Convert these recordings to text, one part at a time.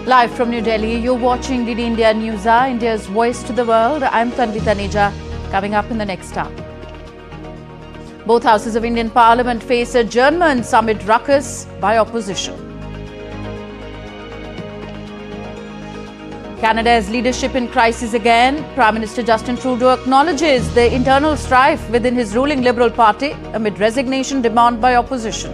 Live from New Delhi, you're watching DDI India Newshour, India's voice to the world. I'm Tanvi Taneja. Coming up in the next hour. Both houses of Indian Parliament face adjournments amid ruckus by opposition. Canada's leadership in crisis again. Prime Minister Justin Trudeau acknowledges the internal strife within his ruling Liberal Party amid resignation demand by opposition.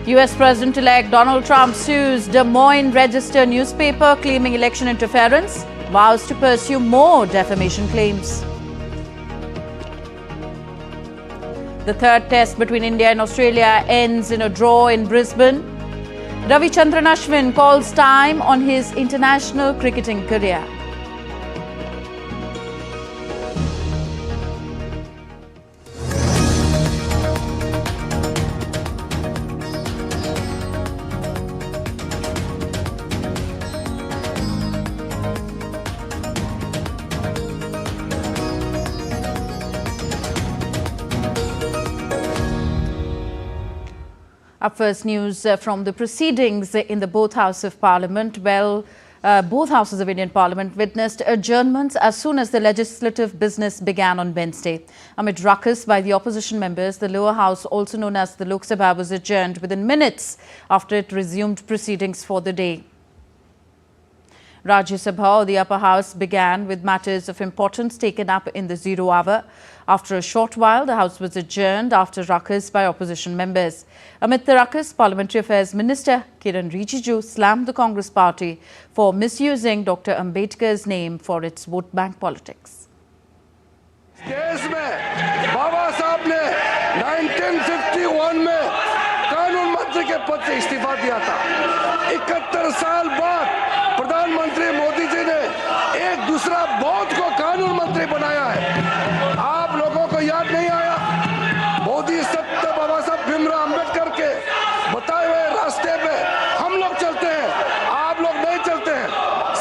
US President-elect Donald Trump sues the Moine Register newspaper claiming election interference, vows to pursue more defamation claims. The third test between India and Australia ends in a draw in Brisbane. Ravichandran Ashwin calls time on his international cricketing career. Up first, news from the proceedings in the both Houses of Parliament. Well, both Houses of Indian Parliament witnessed adjournments as soon as the legislative business began on Wednesday. Amid ruckus by the opposition members, the lower house, also known as the Lok Sabha, was adjourned within minutes after it resumed proceedings for the day. Rajya Sabha, or the upper house, began with matters of importance taken up in the 0 hour. After a short while, the House was adjourned after ruckus by opposition members. Amid the ruckus, Parliamentary Affairs Minister Kiran Rijiju slammed the Congress party for misusing Dr. Ambedkar's name for its vote bank politics. देश में बाबा साहब ने 1951 में कानून मंत्री के पद से इस्तीफा दिया था। 71 साल बाद प्रधानमंत्री मोदी जी ने एक दूसरा बौद्ध को कानून मंत्री बनाया है। आप लोगों को याद नहीं आया? मोदी सत्य बाबा साहब भीमराव अंबेडकर के बताए हुए रास्ते पे हम लोग चलते हैं, आप लोग नहीं चलते हैं।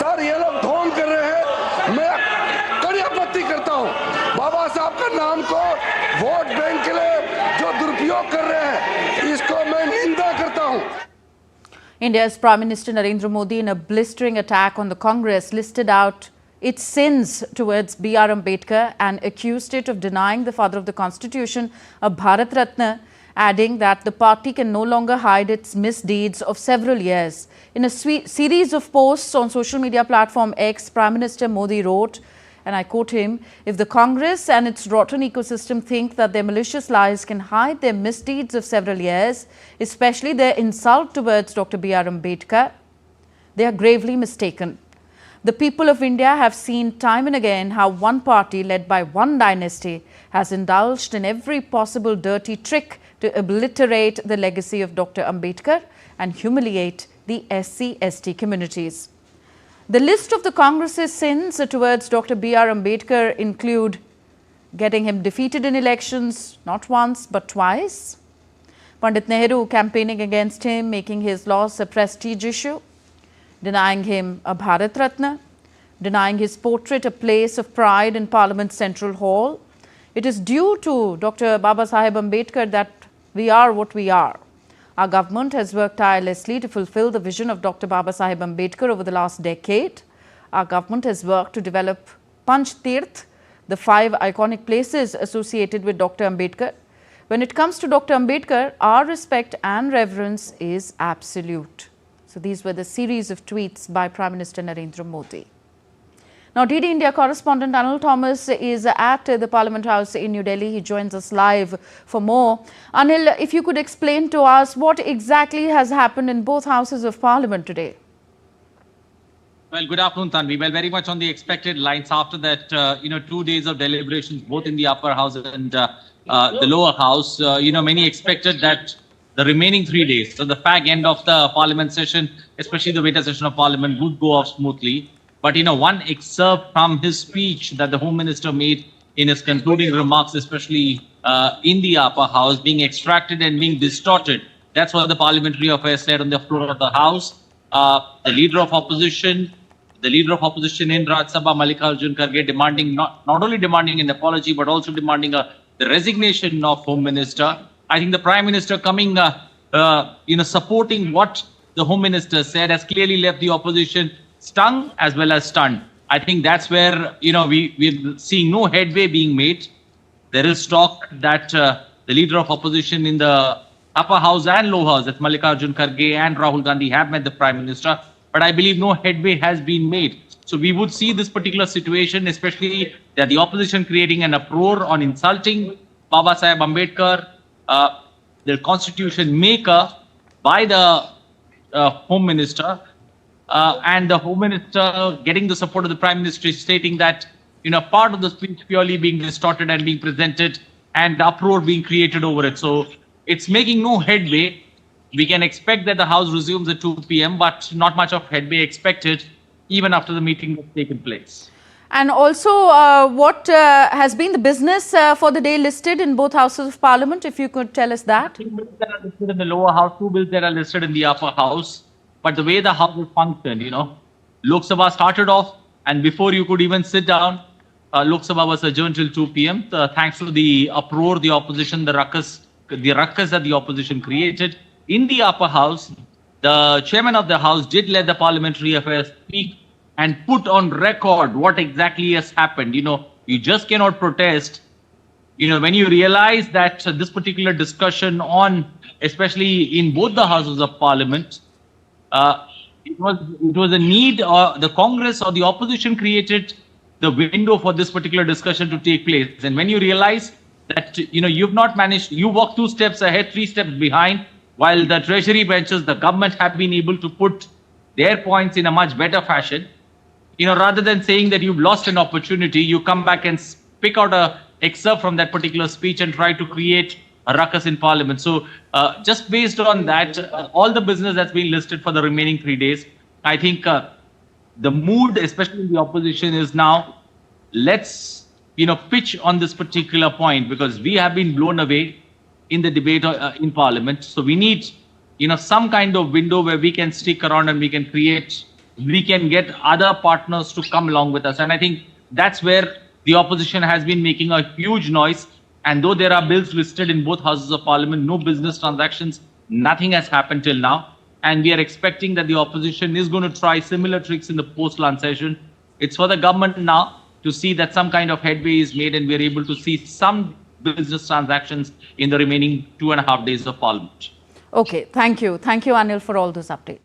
सर, ये लोग ढोंग कर रहे हैं, मैं कड़ी आपत्ति करता हूँ। बाबा साहब का नाम को वोट बैंक के लिए जो दुरुपयोग कर रहे हैं, इसको मैं निंदा करता हूँ। India's Prime Minister Narendra Modi, in a blistering attack on the Congress, listed out its sins towards B.R. Ambedkar and accused it of denying the father of the Constitution a Bharat Ratna, adding that the party can no longer hide its misdeeds of several years. In a series of posts on social media platform X, Prime Minister Modi wrote, and I quote him, "If the Congress and its rotten ecosystem think that their malicious lies can hide their misdeeds of several years, especially their insult towards Dr. B.R. Ambedkar, they are gravely mistaken. The people of India have seen time and again how one party led by one dynasty has indulged in every possible dirty trick to obliterate the legacy of Dr. Ambedkar and humiliate the SC/ST communities. The list of the Congress's sins towards Dr. B.R. Ambedkar include getting him defeated in elections not once but twice, Pandit Nehru campaigning against him, making his loss a prestige issue, denying him a Bharat Ratna, denying his portrait a place of pride in Parliament's Central Hall. It is due to Dr. Baba Saheb Ambedkar that we are what we are. Our government has worked tirelessly to fulfill the vision of Dr. Baba Saheb Ambedkar over the last decade. Our government has worked to develop Panch Tirth, the 5 iconic places associated with Dr. Ambedkar. When it comes to Dr. Ambedkar, our respect and reverence is absolute." So these were the series of tweets by Prime Minister Narendra Modi. Now, DD India correspondent Anil Thomas is at the Parliament House in New Delhi. He joins us live for more. Anil, if you could explain to us what exactly has happened in both Houses of Parliament today. Well, good afternoon, Tanvi. Well, very much on the expected lines after that, 2 days of deliberations, both in the upper house and the lower house. Many expected that the remaining 3 days, so the fag end of the Parliament session, especially the winter session of Parliament, would go off smoothly. But, one excerpt from his speech that the Home Minister made in his concluding remarks, especially in the upper house, being extracted and being distorted. That's what the Parliamentary Affairs said on the floor of the House. The leader of opposition in Rajya Sabha, Mallikarjun Kharge, demanding not only demanding an apology, but also demanding the resignation of Home Minister. I think the Prime Minister coming supporting what the Home Minister said has clearly left the opposition stung as well as stunned. I think that's where, we're seeing no headway being made. There is talk that the leader of opposition in the upper house and lower house, that's Mallikarjun Kharge and Rahul Gandhi, have met the Prime Minister, but I believe no headway has been made. So we would see this particular situation, especially that the opposition creating an uproar on insulting Baba Saheb Ambedkar, the constitution maker, by the Home Minister, and the Home Minister getting the support of the Prime Minister, stating that part of the speech purely being distorted and being presented and the uproar being created over it. So it's making no headway. We can expect that the House resumes at 2 p.m., but not much of headway expected even after the meeting has taken place. And also, what has been the business for the day listed in both houses of Parliament, if you could tell us that? 2 bills that are listed in the lower house, 2 bills that are listed in the upper house. But the way the house has functioned, Lok Sabha started off, and before you could even sit down, Lok Sabha was adjourned till 2 p.m. Thanks to the uproar, the opposition, the ruckus that the opposition created. In the upper house, the chairman of the house did let the parliamentary affairs speak and put on record what exactly has happened. You just cannot protest. When you realize that this particular discussion on, especially in both the houses of Parliament, it was a need, the Congress or the opposition created the window for this particular discussion to take place. And when you realize that, you've not managed, you walk 2 steps ahead, 3 steps behind, while the treasury benches, the government have been able to put their points in a much better fashion. Rather than saying that you've lost an opportunity, you come back and pick out a excerpt from that particular speech and try to create a ruckus in Parliament. So just based on that, all the business that's been listed for the remaining 3 days, I think the mood, especially in the opposition, is now, let's, pitch on this particular point, because we have been blown away in the debate in Parliament. So we need, some kind of window where we can stick around and we can get other partners to come along with us. And I think that's where the opposition has been making a huge noise. And though there are bills listed in both houses of Parliament, no business transactions, nothing has happened till now. And we are expecting that the opposition is going to try similar tricks in the post-lunch session. It's for the government now to see that some kind of headway is made and we're able to see some business transactions in the remaining 2.5 days of Parliament. Okay, thank you. Thank you, Anil, for all those updates.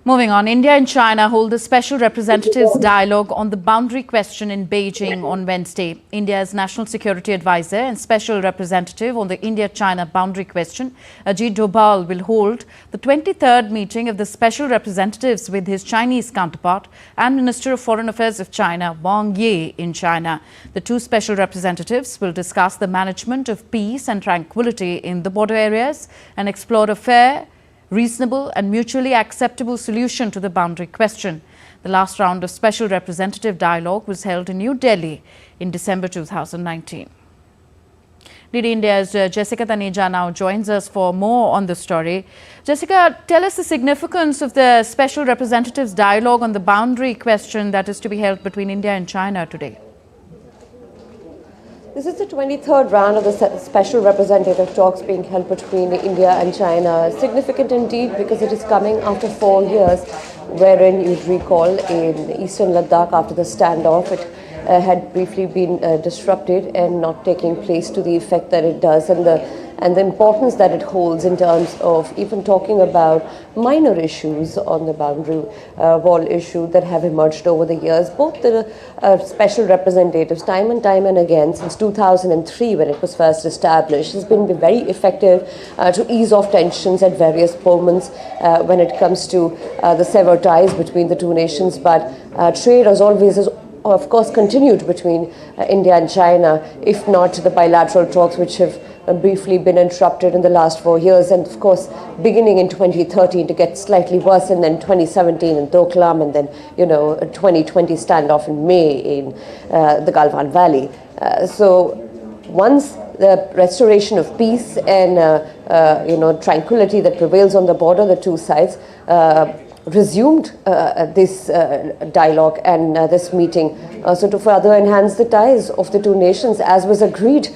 Moving on, India and China hold a special representatives dialogue on the boundary question in Beijing on Wednesday. India's National Security Advisor and Special Representative on the India-China boundary question, Ajit Doval, will hold the 23rd meeting of the special representatives with his Chinese counterpart and Minister of Foreign Affairs of China, Wang Yi, in China. The 2 special representatives will discuss the management of peace and tranquility in the border areas and explore a fair, reasonable and mutually acceptable solution to the boundary question. The last round of special representative dialogue was held in New Delhi in December 2019. DD India's Jessica Taneja now joins us for more on the story. Jessica, tell us the significance of the special representatives dialogue on the boundary question that is to be held between India and China today. This is the 23rd round of the special representative talks being held between India and China. Significant indeed, because it is coming after 4 years, wherein you'd recall in eastern Ladakh after the standoff, it had briefly been disrupted and not taking place to the effect that it does, and the importance that it holds in terms of even talking about minor issues on the boundary wall issue that have emerged over the years. Both the special representatives, time and again, since 2003 when it was first established, has been very effective to ease off tensions at various moments when it comes to the severed ties between the 2 nations. But trade, as always, is of course continued between India and China, if not the bilateral talks which have briefly been interrupted in the last 4 years, and of course beginning in 2013 to get slightly worse, and then 2017 in Doklam, and then 2020 standoff in May in the Galwan Valley. So once the restoration of peace and tranquility that prevails on the border, the 2 sides resumed this dialogue and this meeting, so to further enhance the ties of the two nations, as was agreed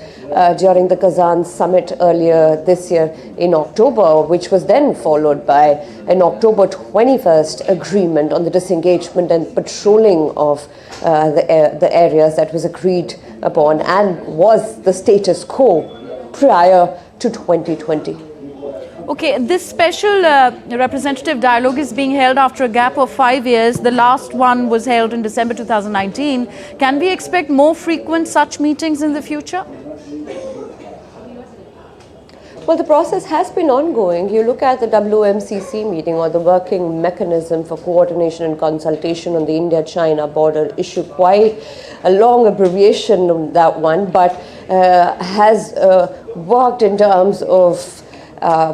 during the Kazan summit earlier this year in October, which was then followed by an October 21st agreement on the disengagement and patrolling of the areas that was agreed upon and was the status quo prior to 2020. Okay, this special representative dialogue is being held after a gap of 5 years. The last one was held in December 2019. Can we expect more frequent such meetings in the future? Well, the process has been ongoing. You look at the WMCC meeting, or the Working Mechanism for Coordination and Consultation on the India-China border issue, quite a long abbreviation on that one, but has worked in terms of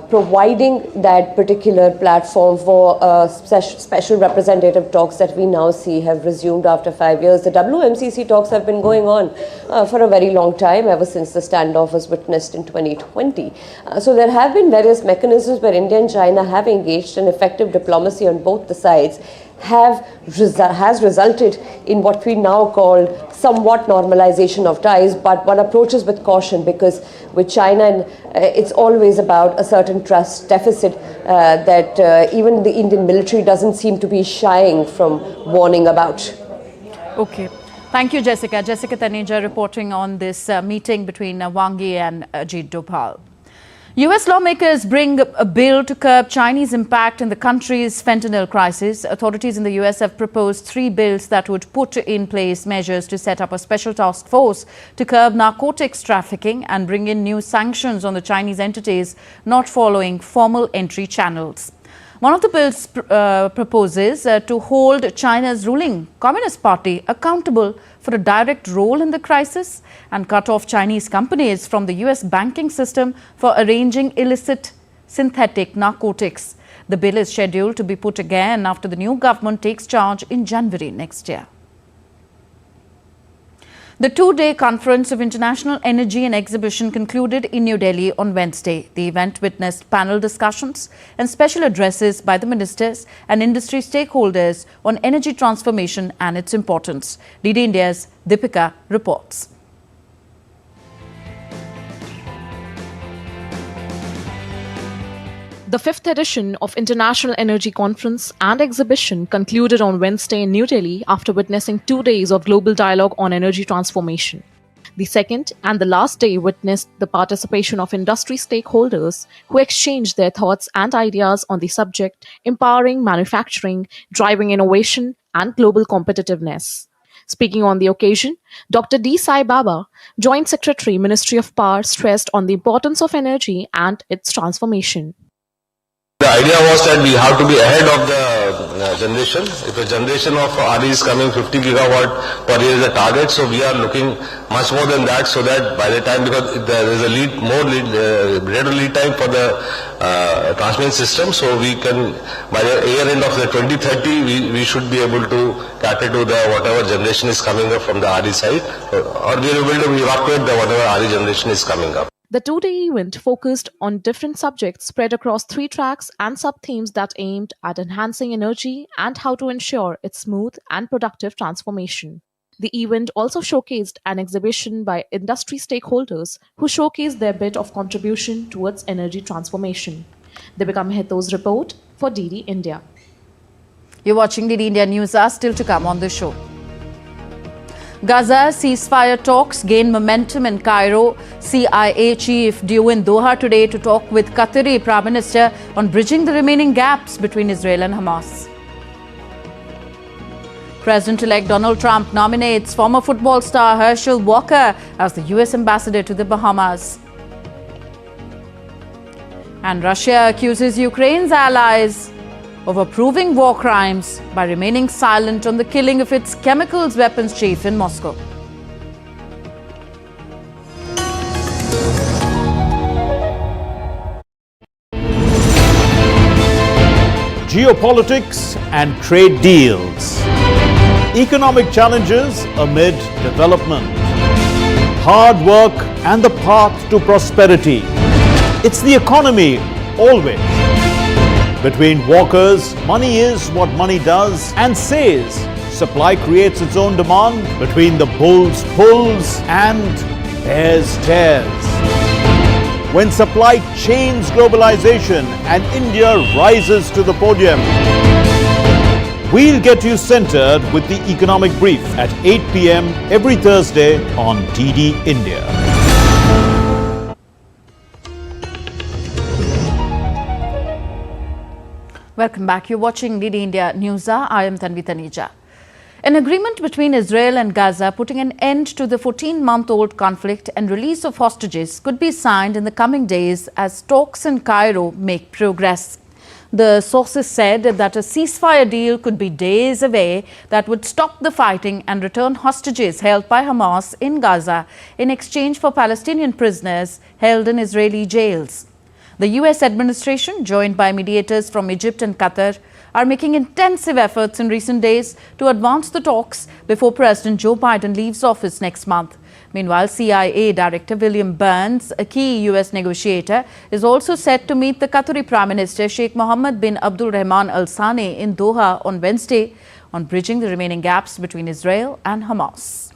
providing that particular platform for special representative talks that we now see have resumed after 5 years. The WMCC talks have been going on for a very long time, ever since the standoff was witnessed in 2020. So there have been various mechanisms where India and China have engaged in effective diplomacy on both the sides, has resulted in what we now call somewhat normalization of ties, but one approaches with caution, because with China it's always about a certain trust deficit that even the Indian military doesn't seem to be shying from warning about. Okay. Thank you, Jessica. Jessica Taneja reporting on this meeting between Wang Yi and Ajit Doval. US lawmakers bring a bill to curb Chinese impact in the country's fentanyl crisis. Authorities in the US have proposed 3 bills that would put in place measures to set up a special task force to curb narcotics trafficking and bring in new sanctions on the Chinese entities not following formal entry channels. One of the bills proposes to hold China's ruling Communist Party accountable for a direct role in the crisis and cut off Chinese companies from the US banking system for arranging illicit synthetic narcotics. The bill is scheduled to be put again after the new government takes charge in January next year. The 2-day Conference of International Energy and Exhibition concluded in New Delhi on Wednesday. The event witnessed panel discussions and special addresses by the ministers and industry stakeholders on energy transformation and its importance. DD India's Deepika reports. The 5th edition of International Energy Conference and Exhibition concluded on Wednesday in New Delhi after witnessing 2 days of global dialogue on energy transformation. The second and the last day witnessed the participation of industry stakeholders who exchanged their thoughts and ideas on the subject, empowering manufacturing, driving innovation, and global competitiveness. Speaking on the occasion, Dr. D. Sai Baba, Joint Secretary, Ministry of Power, stressed on the importance of energy and its transformation. The idea was that we have to be ahead of the generation. If a generation of RE is coming 50 gigawatt per year is the target, so we are looking much more than that, so that by the time, because there is a greater lead time for the transmission system, so we can, by the year end of the 2030, we should be able to cater to the whatever generation is coming up from the RE side, or we are able to evacuate the whatever RE generation is coming up. The 2-day event focused on different subjects spread across 3 tracks and sub-themes that aimed at enhancing energy and how to ensure its smooth and productive transformation. The event also showcased an exhibition by industry stakeholders who showcased their bit of contribution towards energy transformation. Deepika Mehto's report for DD India. You're watching DD India News. Are still to come on the show. Gaza ceasefire talks gain momentum in Cairo. CIA chief due in Doha today to talk with Qatari Prime Minister on bridging the remaining gaps between Israel and Hamas. President-elect Donald Trump nominates former football star Hershel Walker as the US ambassador to the Bahamas. And Russia accuses Ukraine's allies of approving war crimes by remaining silent on the killing of its chemicals weapons chief in Moscow. Geopolitics and trade deals. Economic challenges amid development. Hard work and the path to prosperity. It's the economy always. between Walker's money is what money does and says supply creates its own demand, between the bulls pulls and bears tears. When supply chains globalization and India rises to the podium. We'll get you centered with the economic brief at 8 p.m. every Thursday on DD India. Welcome back. You're watching DD India Newshour. I am Tanvi Taneja. An agreement between Israel and Gaza putting an end to the 14-month-old conflict and release of hostages could be signed in the coming days as talks in Cairo make progress. The sources said that a ceasefire deal could be days away that would stop the fighting and return hostages held by Hamas in Gaza in exchange for Palestinian prisoners held in Israeli jails. The US administration, joined by mediators from Egypt and Qatar, are making intensive efforts in recent days to advance the talks before President Joe Biden leaves office next month. Meanwhile, CIA Director William Burns, a key US negotiator, is also set to meet the Qatari Prime Minister Sheikh Mohammed bin Abdul Rahman Al Thani in Doha on Wednesday on bridging the remaining gaps between Israel and Hamas.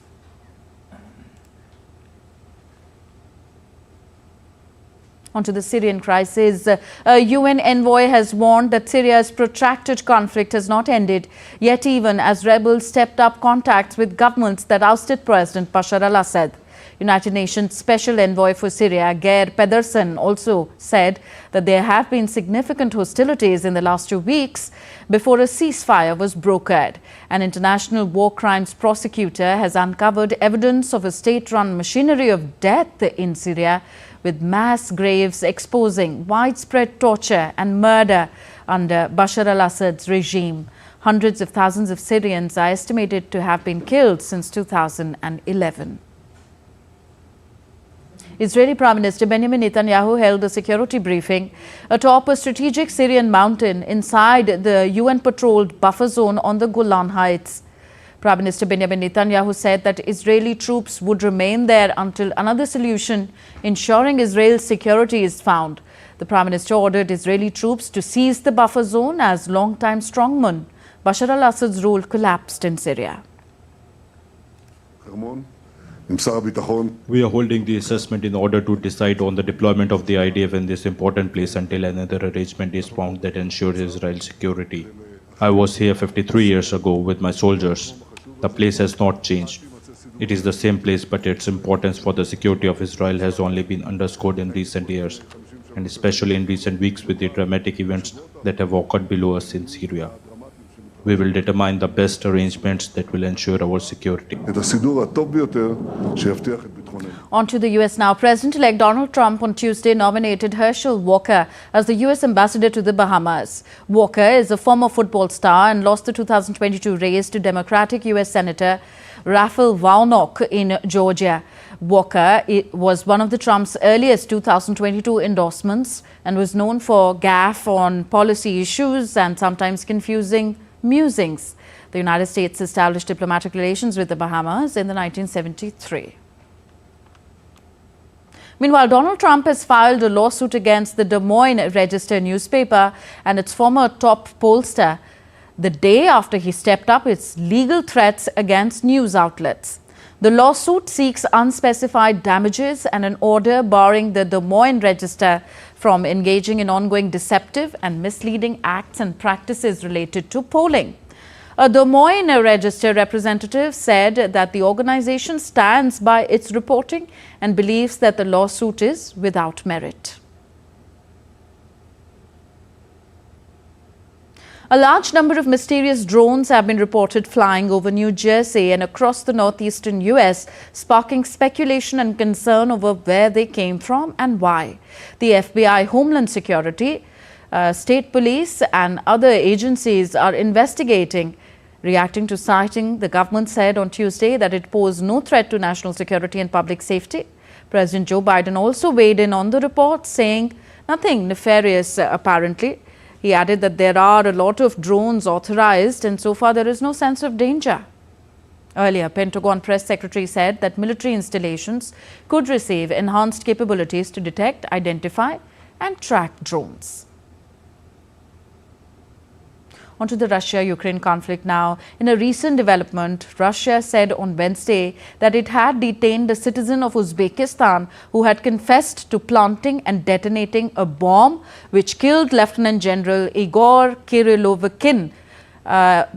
Onto the Syrian crisis. A UN envoy has warned that Syria's protracted conflict has not ended, yet even as rebels stepped up contacts with governments that ousted President Bashar al-Assad. United Nations Special Envoy for Syria, Geir Pedersen, also said that there have been significant hostilities in the last 2 weeks before a ceasefire was brokered. An international war crimes prosecutor has uncovered evidence of a state-run machinery of death in Syria, with mass graves exposing widespread torture and murder under Bashar al-Assad's regime. Hundreds of thousands of Syrians are estimated to have been killed since 2011. Israeli Prime Minister Benjamin Netanyahu held a security briefing atop a strategic Syrian mountain inside the UN-patrolled buffer zone on the Golan Heights. Prime Minister Benjamin Netanyahu said that Israeli troops would remain there until another solution ensuring Israel's security is found. The Prime Minister ordered Israeli troops to seize the buffer zone as long-time strongman Bashar al-Assad's rule collapsed in Syria. We are holding the assessment in order to decide on the deployment of the IDF in this important place until another arrangement is found that ensures Israel's security. I was here 53 years ago with my soldiers. The place has not changed. It is the same place, but its importance for the security of Israel has only been underscored in recent years, and especially in recent weeks with the dramatic events that have occurred below us in Syria. We will determine the best arrangements that will ensure our security. On to the US now. President-elect Donald Trump on Tuesday nominated Hershel Walker as the US ambassador to the Bahamas. Walker is a former football star and lost the 2022 race to Democratic US Senator Raphael Warnock in Georgia. Walker was one of the Trump's earliest 2022 endorsements and was known for gaffe on policy issues and sometimes confusing musings. The United States established diplomatic relations with the Bahamas in 1973. Meanwhile, Donald Trump has filed a lawsuit against the Des Moines Register newspaper and its former top pollster the day after he stepped up its legal threats against news outlets. The lawsuit seeks unspecified damages and an order barring the Des Moines Register from engaging in ongoing deceptive and misleading acts and practices related to polling. A Des Moines Register representative said that the organization stands by its reporting and believes that the lawsuit is without merit. A large number of mysterious drones have been reported flying over New Jersey and across the northeastern US, sparking speculation and concern over where they came from and why. The FBI, Homeland Security, state police and other agencies are investigating. Reacting to sighting, the government said on Tuesday that it posed no threat to national security and public safety. President Joe Biden also weighed in on the report, saying nothing nefarious apparently. He added that there are a lot of drones authorized and so far there is no sense of danger. Earlier, Pentagon Press Secretary said that military installations could receive enhanced capabilities to detect, identify and track drones. Onto the Russia-Ukraine conflict now. In a recent development, Russia said on Wednesday that it had detained a citizen of Uzbekistan who had confessed to planting and detonating a bomb which killed Lieutenant General Igor Kirilovikin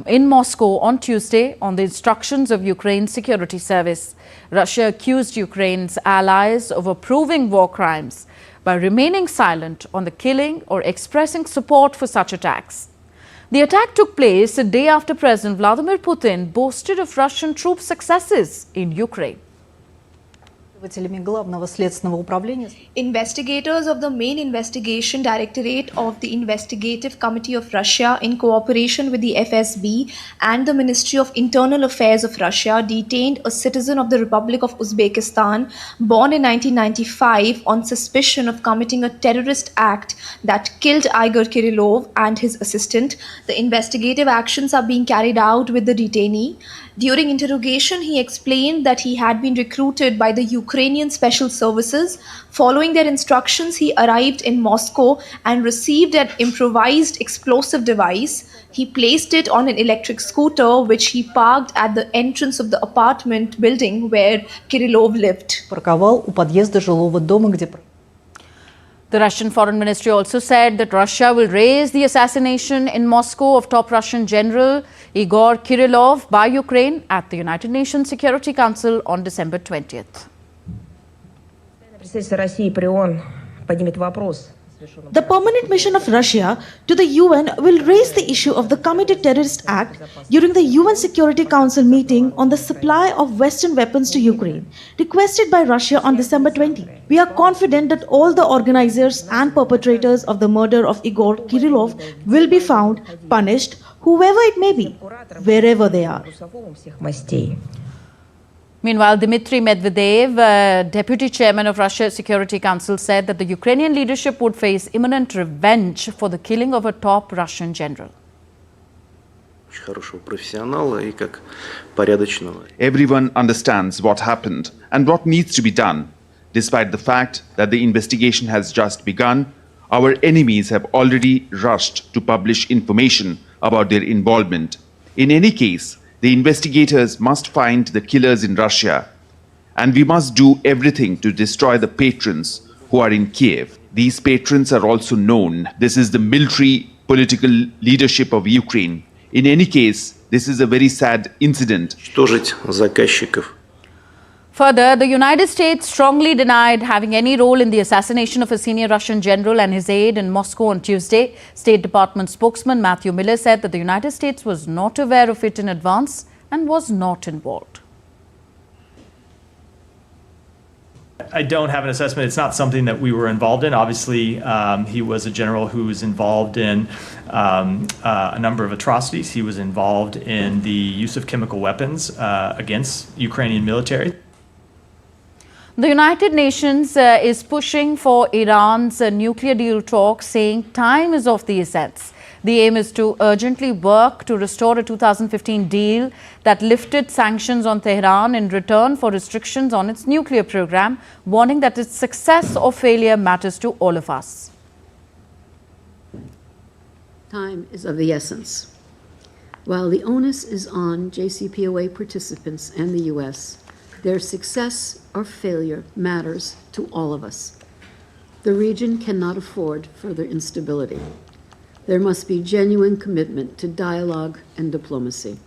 in Moscow on Tuesday on the instructions of Ukraine's security service. Russia accused Ukraine's allies of approving war crimes by remaining silent on the killing or expressing support for such attacks. The attack took place a day after President Vladimir Putin boasted of Russian troop successes in Ukraine. Investigators of the Main Investigation Directorate of the Investigative Committee of Russia, in cooperation with the FSB and the Ministry of Internal Affairs of Russia, detained a citizen of the Republic of Uzbekistan born in 1995 on suspicion of committing a terrorist act that killed Igor Kirillov and his assistant. The investigative actions are being carried out with the detainee. During interrogation, he explained that he had been recruited by the Ukrainian Special Services. Following their instructions, he arrived in Moscow and received an improvised explosive device. He placed it on an electric scooter, which he parked at the entrance of the apartment building where Kirillov lived. The Russian Foreign Ministry also said that Russia will raise the assassination in Moscow of top Russian General Igor Kirillov by Ukraine at the United Nations Security Council on December 20th. The permanent mission of Russia to the UN will raise the issue of the committed terrorist act during the UN Security Council meeting on the supply of Western weapons to Ukraine, requested by Russia on December 20. We are confident that all the organizers and perpetrators of the murder of Igor Kirillov will be found, punished, whoever it may be, wherever they are. Meanwhile, Dimitri Medvedev, deputy chairman of Russia's Security Council, said that the Ukrainian leadership would face imminent revenge for the killing of a top Russian general. Everyone understands what happened and what needs to be done. Despite the fact that the investigation has just begun, our enemies have already rushed to publish information about their involvement. In any case, the investigators must find the killers in Russia, and we must do everything to destroy the patrons who are in Kiev. These patrons are also known. This is the military political leadership of Ukraine. In any case, this is a very sad incident. Further, the United States strongly denied having any role in the assassination of a senior Russian general and his aide in Moscow on Tuesday. State Department spokesman Matthew Miller said that the United States was not aware of it in advance and was not involved. I don't have an assessment. It's not something that we were involved in. Obviously, he was a general who was involved in a number of atrocities. He was involved in the use of chemical weapons against Ukrainian military. The United Nations is pushing for Iran's nuclear deal talks, saying time is of the essence. The aim is to urgently work to restore a 2015 deal that lifted sanctions on Tehran in return for restrictions on its nuclear program, warning that its success or failure matters to all of us. Time is of the essence. While the onus is on JCPOA participants and the U.S., their success or failure matters to all of us. The region cannot afford further instability. There must be genuine commitment to dialogue and diplomacy.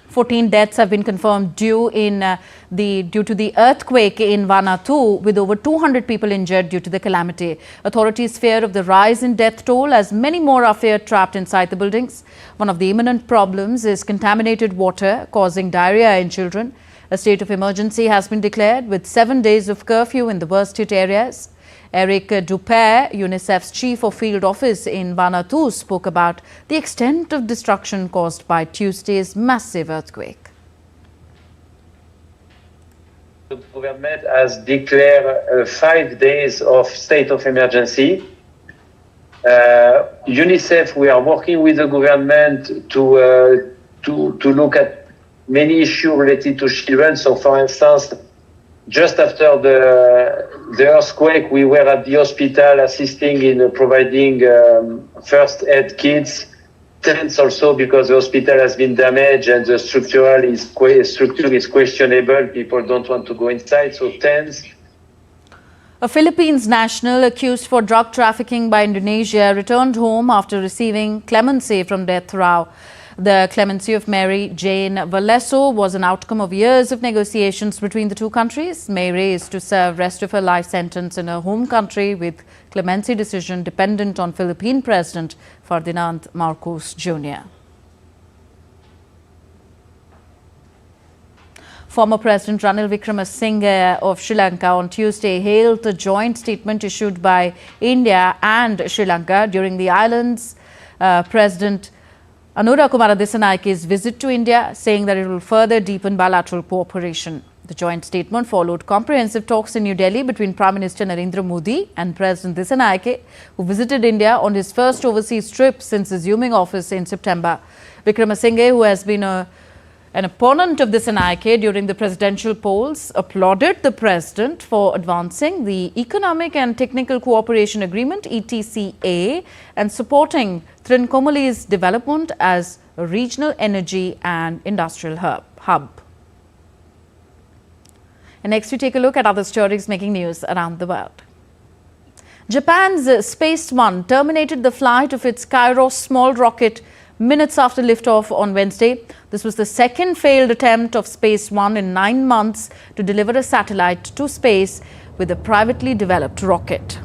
14 deaths have been confirmed due to the earthquake in Vanuatu, with over 200 people injured due to the calamity. Authorities fear of the rise in death toll as many more are feared trapped inside the buildings. One of the imminent problems is contaminated water causing diarrhea in children. A state of emergency has been declared with 7 days of curfew in the worst hit areas. Eric Dupere, UNICEF's chief of field office in Vanuatu, spoke about the extent of destruction caused by Tuesday's massive earthquake. The government has declared 5 days of state of emergency. UNICEF, we are working with the government to look at many issues related to children. So, for instance, just after the earthquake, we were at the hospital assisting in providing first aid kits tense also because the hospital has been damaged and the structure is questionable. People don't want to go inside, so tense. A Philippines national accused for drug trafficking by Indonesia returned home after receiving clemency from death row. The clemency of Mary Jane Veloso was an outcome of years of negotiations between the two countries. Mary is to serve rest of her life sentence in her home country, with clemency decision dependent on Philippine President Ferdinand Marcos Jr. Former President Ranil Wickremesinghe of Sri Lanka on Tuesday hailed the joint statement issued by India and Sri Lanka during the island's President Anura Kumara Dissanayike's visit to India, saying that it will further deepen bilateral cooperation. The joint statement followed comprehensive talks in New Delhi between Prime Minister Narendra Modi and President Dissanayike, who visited India on his first overseas trip since assuming office in September. Wickremesinghe, who has been an opponent of Dissanayike during the presidential polls, applauded the president for advancing the Economic and Technical Cooperation Agreement (ETCA) and supporting Trincomalee's development as a regional energy and industrial hub. And next we take a look at other stories making news around the world. Japan's Space One terminated the flight of its Kairos small rocket minutes after liftoff on Wednesday. This was the second failed attempt of Space One in 9 months to deliver a satellite to space with a privately developed rocket.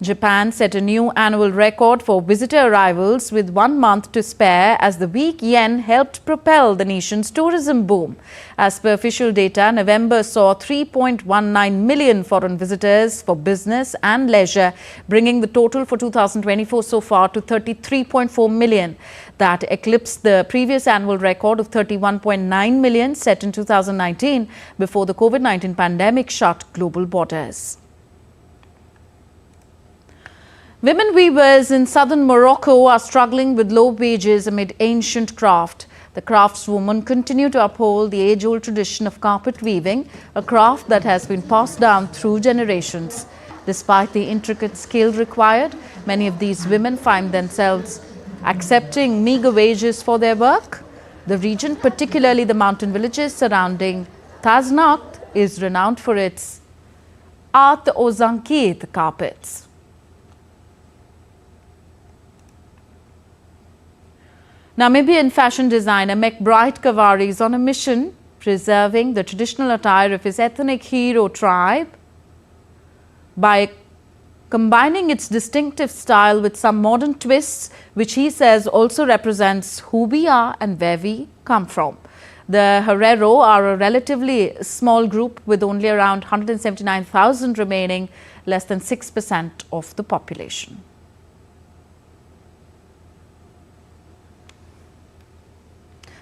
Japan set a new annual record for visitor arrivals with 1 month to spare as the weak yen helped propel the nation's tourism boom. As per official data, November saw 3.19 million foreign visitors for business and leisure, bringing the total for 2024 so far to 33.4 million. That eclipsed the previous annual record of 31.9 million set in 2019 before the COVID-19 pandemic shut global borders. Women weavers in southern Morocco are struggling with low wages amid ancient craft. The craftswomen continue to uphold the age-old tradition of carpet weaving, a craft that has been passed down through generations. Despite the intricate skill required, many of these women find themselves accepting meager wages for their work. The region, particularly the mountain villages surrounding Taznakt, is renowned for its Art Ozankit carpets. Namibian fashion designer MC Brighcavari is on a mission preserving the traditional attire of his ethnic hero tribe by combining its distinctive style with some modern twists, which he says also represents who we are and where we come from. The Herero are a relatively small group with only around 179,000 remaining, less than 6% of the population.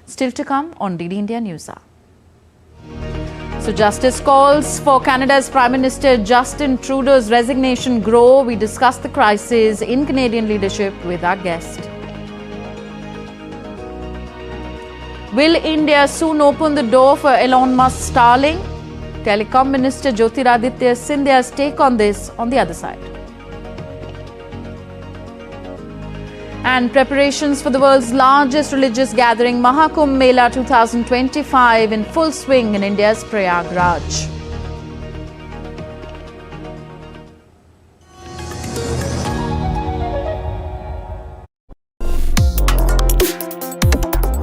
Still to come on DD India Newshour. So justice calls for Canada's Prime Minister Justin Trudeau's resignation grow. We discuss the crisis in Canadian leadership with our guest. Will India soon open the door for Elon Musk's Starlink? Telecom Minister Jyotiraditya Scindia's take on this on the other side. And preparations for the world's largest religious gathering, Mahakumbh Mela 2025, in full swing in India's Prayagraj.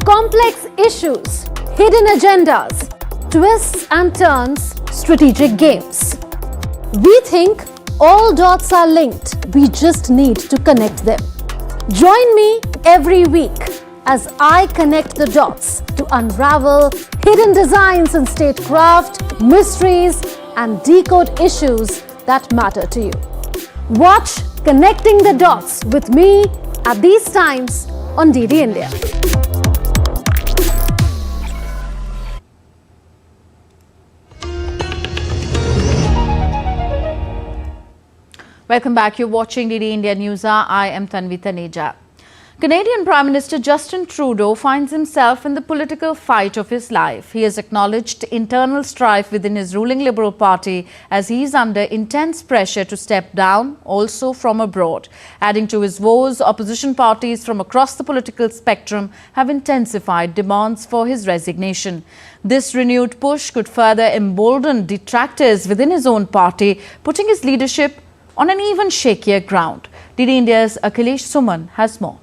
Complex issues, hidden agendas, twists and turns, strategic games. We think all dots are linked. We just need to connect them. Join me every week as I connect the dots to unravel hidden designs in statecraft, mysteries, and decode issues that matter to you. Watch Connecting the Dots with me at these times on DD India. Welcome back. You're watching DD India Newshour. I am Tanvi Taneja. Canadian Prime Minister Justin Trudeau finds himself in the political fight of his life. He has acknowledged internal strife within his ruling Liberal Party as he is under intense pressure to step down, also from abroad. Adding to his woes, opposition parties from across the political spectrum have intensified demands for his resignation. This renewed push could further embolden detractors within his own party, putting his leadership on an even shakier ground. DD India's Akhilesh Suman has more.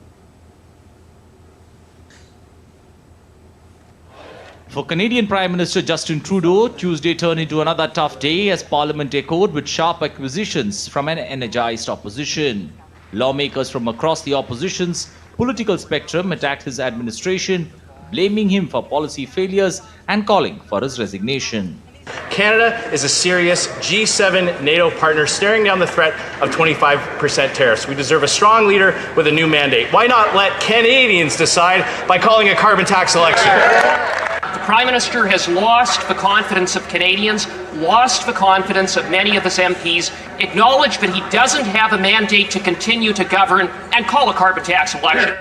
For Canadian Prime Minister Justin Trudeau, Tuesday turned into another tough day as Parliament echoed with sharp accusations from an energized opposition. Lawmakers from across the opposition's political spectrum attacked his administration, blaming him for policy failures and calling for his resignation. Canada is a serious G7 NATO partner staring down the threat of 25% tariffs. We deserve a strong leader with a new mandate. Why not let Canadians decide by calling a carbon tax election? The Prime Minister has lost the confidence of Canadians, lost the confidence of many of his MPs, acknowledged that he doesn't have a mandate to continue to govern, and call a carbon tax election.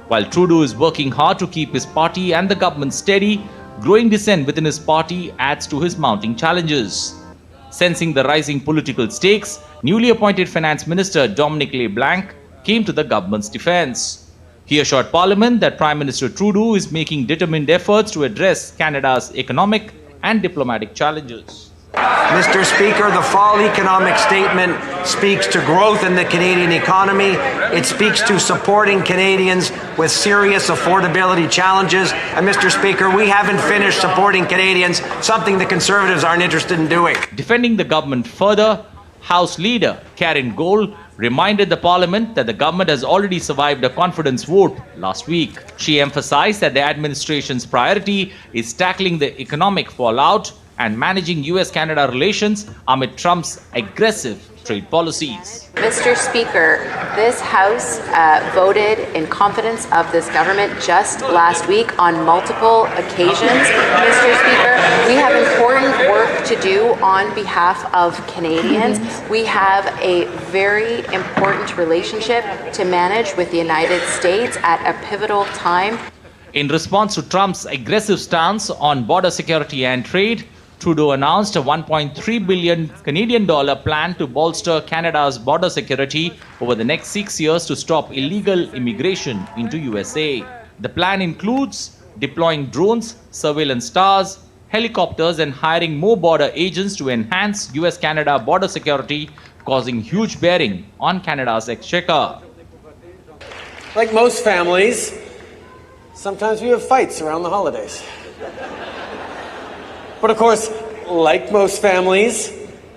While Trudeau is working hard to keep his party and the government steady, growing dissent within his party adds to his mounting challenges. Sensing the rising political stakes, newly appointed Finance Minister Dominic LeBlanc came to the government's defense. He assured Parliament that Prime Minister Trudeau is making determined efforts to address Canada's economic and diplomatic challenges. Mr. Speaker, the fall economic statement speaks to growth in the Canadian economy. It speaks to supporting Canadians with serious affordability challenges. And Mr. Speaker, we haven't finished supporting Canadians, something the Conservatives aren't interested in doing. Defending the government further, House Leader Karen Gold reminded the Parliament that the government has already survived a confidence vote last week. She emphasized that the administration's priority is tackling the economic fallout and managing US-Canada relations amid Trump's aggressive trade policies. Mr. Speaker, this House voted in confidence of this government just last week on multiple occasions. Mr. Speaker, we have important work to do on behalf of Canadians. We have a very important relationship to manage with the United States at a pivotal time. In response to Trump's aggressive stance on border security and trade, Trudeau announced a $1.3 billion Canadian plan to bolster Canada's border security over the next 6 years to stop illegal immigration into USA. The plan includes deploying drones, surveillance towers, helicopters, and hiring more border agents to enhance US-Canada border security, causing huge bearing on Canada's exchequer. Like most families, sometimes we have fights around the holidays. But of course, like most families,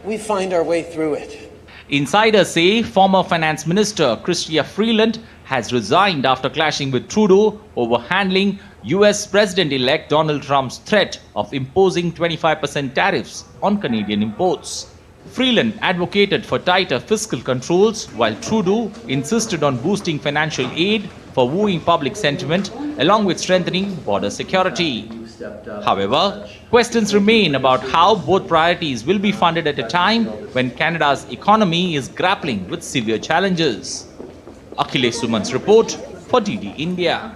we find our way through it. Insiders say former Finance Minister Chrystia Freeland has resigned after clashing with Trudeau over handling US President-elect Donald Trump's threat of imposing 25% tariffs on Canadian imports. Freeland advocated for tighter fiscal controls, while Trudeau insisted on boosting financial aid for wooing public sentiment, along with strengthening border security. However, questions remain about how both priorities will be funded at a time when Canada's economy is grappling with severe challenges. Akhilesh Suman's report for DD India.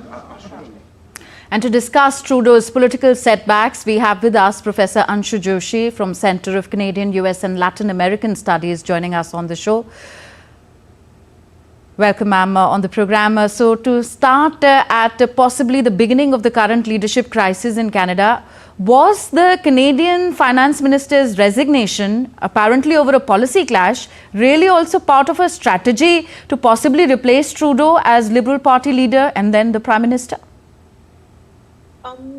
And to discuss Trudeau's political setbacks, we have with us Professor Anshu Joshi from Center of Canadian, US and Latin American Studies joining us on the show. Welcome, ma'am, on the program. So to start at possibly the beginning of the current leadership crisis in Canada, was the Canadian Finance Minister's resignation, apparently over a policy clash, really also part of a strategy to possibly replace Trudeau as Liberal Party leader and then the Prime Minister?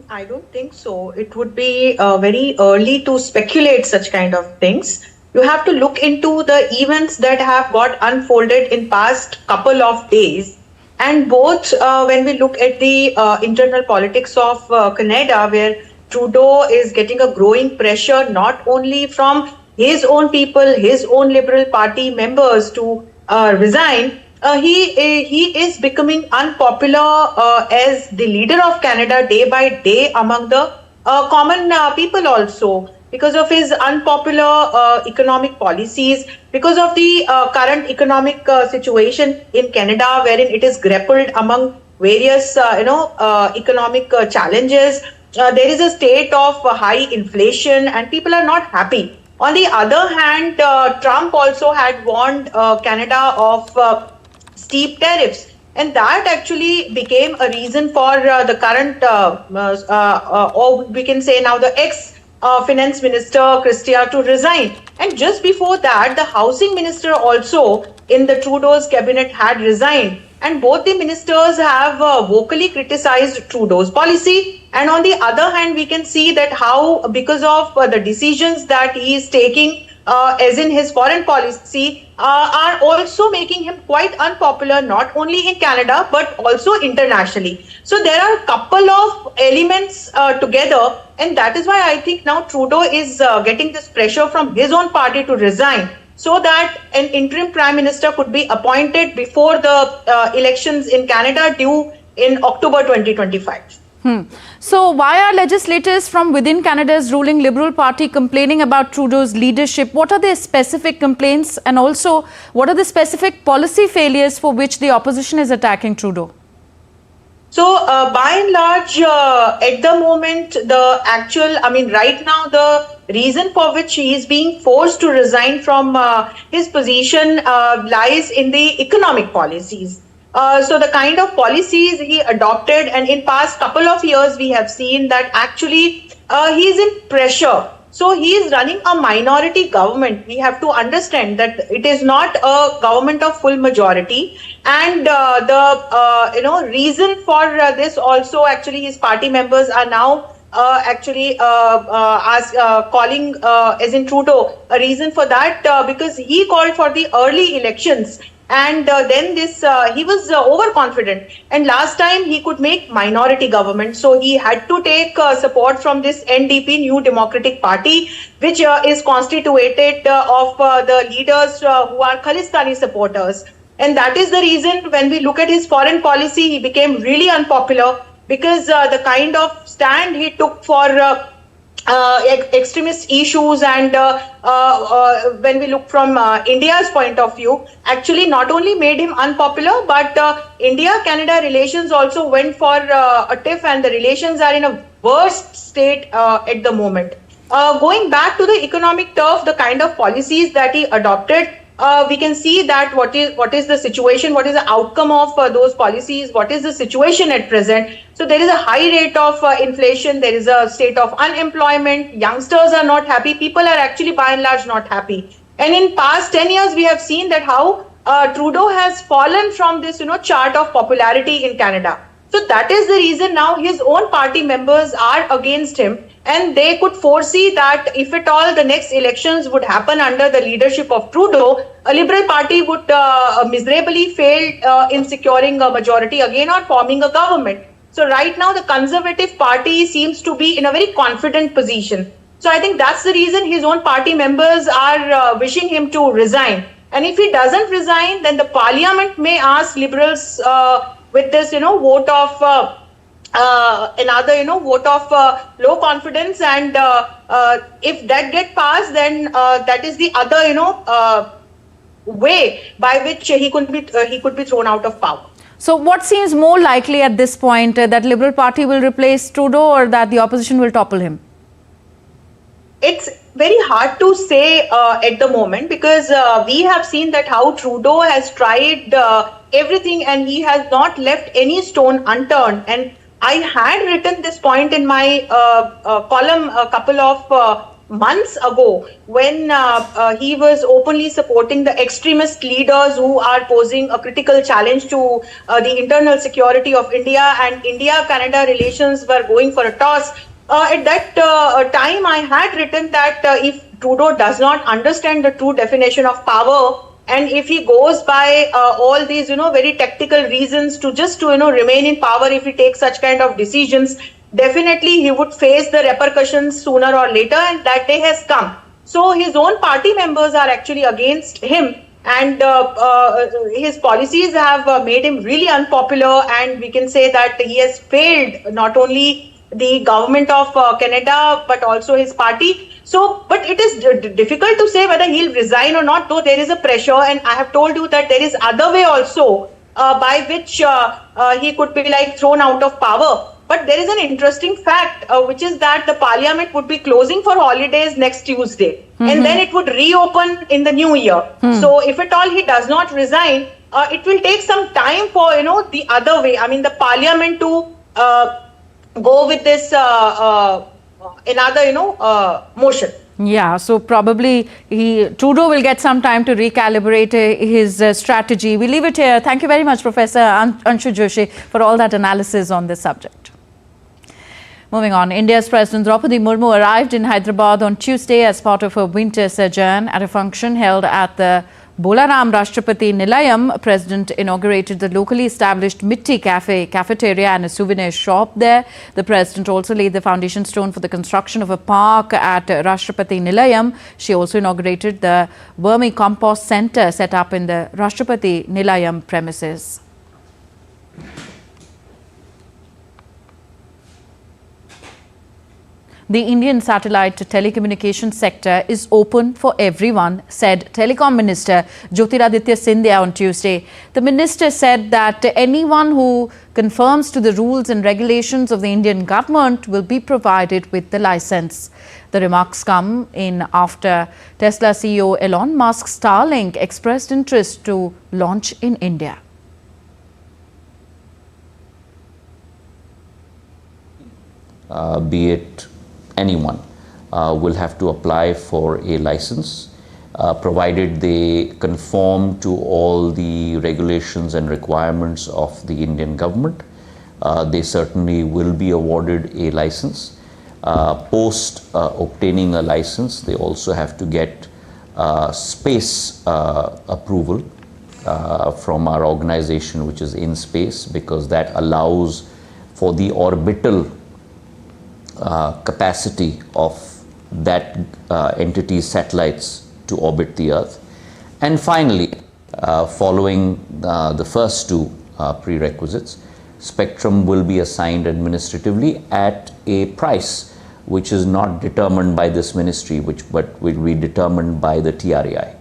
I don't think so. It would be very early to speculate such kind of things. You have to look into the events that have got unfolded in past couple of days. And both when we look at the internal politics of Canada, where Trudeau is getting a growing pressure not only from his own people, his own Liberal Party members to resign, he is becoming unpopular as the leader of Canada day by day among the common people also. because of his unpopular economic policies, because of the current economic situation in Canada, wherein it is grappled among various economic challenges. There is a state of high inflation and people are not happy. On the other hand, Trump also had warned Canada of steep tariffs, and that actually became a reason for the current, or we can say now the ex-finance minister Chrystia to resign. And just before that, the housing minister also in the Trudeau's cabinet had resigned. And both the ministers have vocally criticized Trudeau's policy. And on the other hand, we can see that how, because of the decisions that he is taking, as in his foreign policy, are also making him quite unpopular, not only in Canada, but also internationally. So there are a couple of elements together, and that is why I think now Trudeau is getting this pressure from his own party to resign, so that an interim prime minister could be appointed before the elections in Canada due in October 2025. So why are legislators from within Canada's ruling Liberal Party complaining about Trudeau's leadership? What are their specific complaints, and also what are the specific policy failures for which the opposition is attacking Trudeau? So by and large, at the moment, right now, the reason for which he is being forced to resign from his position lies in the economic policies. So the kind of policies he adopted, and in past couple of years, we have seen that actually he is in pressure. So he is running a minority government. We have to understand that it is not a government of full majority, and the reason for this also, actually his party members are now calling, as in Trudeau, a reason for that because he called for the early elections. And then he was overconfident, and last time he could make minority government, so he had to take support from this NDP, New Democratic Party, which is constituted of the leaders who are Khalistani supporters. And that is the reason when we look at his foreign policy, he became really unpopular, because the kind of stand he took for extremist issues, and when we look from India's point of view, actually not only made him unpopular, but India-Canada relations also went for a tiff, and the relations are in a worst state at the moment. Going back to the economic turf, the kind of policies that he adopted, we can see that what is the situation, what is the outcome of those policies, what is the situation at present. So there is a high rate of inflation, there is a state of unemployment, youngsters are not happy, people are actually by and large not happy. And in past 10 years, we have seen that how Trudeau has fallen from this chart of popularity in Canada. So that is the reason now his own party members are against him, and they could foresee that if at all the next elections would happen under the leadership of Trudeau, a Liberal Party would miserably fail in securing a majority again or forming a government. So right now the Conservative Party seems to be in a very confident position. So I think that's the reason his own party members are wishing him to resign. And if he doesn't resign, then the Parliament may ask Liberals with this vote of another vote of low confidence, and if that get passed, then that is the other way by which he could be thrown out of power. So what seems more likely at this point, that Liberal Party will replace Trudeau, or that the opposition will topple him? It's very hard to say at the moment, because we have seen that how Trudeau has tried everything, and he has not left any stone unturned. And I had written this point in my column a couple of months ago, when he was openly supporting the extremist leaders who are posing a critical challenge to the internal security of India, and India-Canada relations were going for a toss. At that time, I had written that if Trudeau does not understand the true definition of power, and if he goes by all these, very tactical reasons to just to, remain in power, if he takes such kind of decisions, definitely he would face the repercussions sooner or later, and that day has come. So his own party members are actually against him, and his policies have made him really unpopular, and we can say that he has failed not only the government of Canada, but also his party. So, but it is difficult to say whether he'll resign or not, though there is a pressure, and I have told you that there is other way also by which he could be like thrown out of power. But there is an interesting fact, which is that the parliament would be closing for holidays next Tuesday, and then it would reopen in the new year. So if at all he does not resign, it will take some time for, the other way. I mean, the parliament to go with this another, motion. Yeah, so probably Trudeau will get some time to recalibrate his strategy. We leave it here. Thank you very much, Professor Anshu Joshi, for all that analysis on this subject. Moving on, India's President Draupadi Murmu arrived in Hyderabad on Tuesday as part of her winter sojourn. At a function held at the Bolaram Rashtrapati Nilayam, President inaugurated the locally established Mitti Cafe, cafeteria and a souvenir shop there. The President also laid the foundation stone for the construction of a park at Rashtrapati Nilayam. She also inaugurated the Vermi Compost Centre set up in the Rashtrapati Nilayam premises. The Indian satellite telecommunications sector is open for everyone, said Telecom Minister Jyotiraditya Scindia on Tuesday. The minister said that anyone who conforms to the rules and regulations of the Indian government will be provided with the license. The remarks come in after Tesla CEO Elon Musk's Starlink expressed interest to launch in India. Be it anyone will have to apply for a license, provided they conform to all the regulations and requirements of the Indian government. They certainly will be awarded a license. Post obtaining a license, they also have to get space approval from our organization, which is InSpace, because that allows for the orbital capacity of that entity's satellites to orbit the Earth. And finally, following the first two prerequisites, spectrum will be assigned administratively at a price which is not determined by this ministry, but will be determined by the TRAI.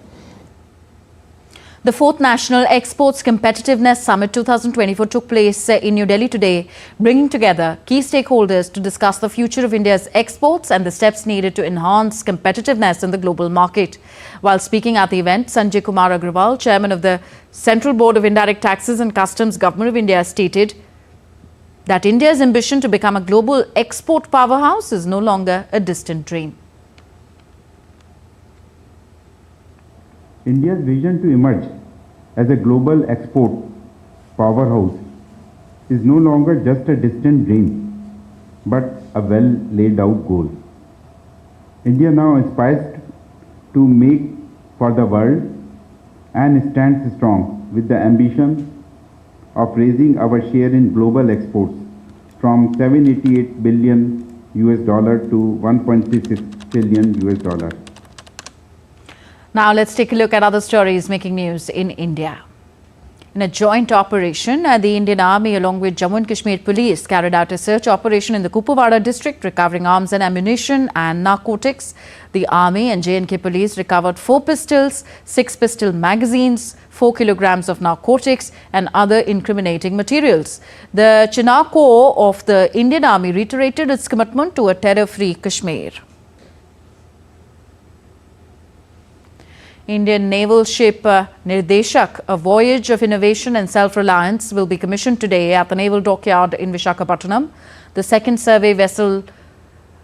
The 4th National Exports Competitiveness Summit 2024 took place in New Delhi today, bringing together key stakeholders to discuss the future of India's exports and the steps needed to enhance competitiveness in the global market. While speaking at the event, Sanjay Kumar Agrawal, chairman of the Central Board of Indirect Taxes and Customs, Government of India, stated that India's ambition to become a global export powerhouse is no longer a distant dream. India's vision to emerge as a global export powerhouse is no longer just a distant dream, but a well laid out goal. India now aspires to make for the world and stands strong with the ambition of raising our share in global exports from $788 billion to $1.36 trillion. Now let's take a look at other stories making news in India. In a joint operation, the Indian Army along with Jammu and Kashmir Police carried out a search operation in the Kupawada district, recovering arms and ammunition and narcotics. The Army and J&K Police recovered 4 pistols, 6 pistol magazines, 4 kilograms of narcotics and other incriminating materials. The Chenab Corps of the Indian Army reiterated its commitment to a terror-free Kashmir. Indian naval ship Nirdeshak, a voyage of innovation and self-reliance, will be commissioned today at the naval dockyard in Visakhapatnam. The second survey vessel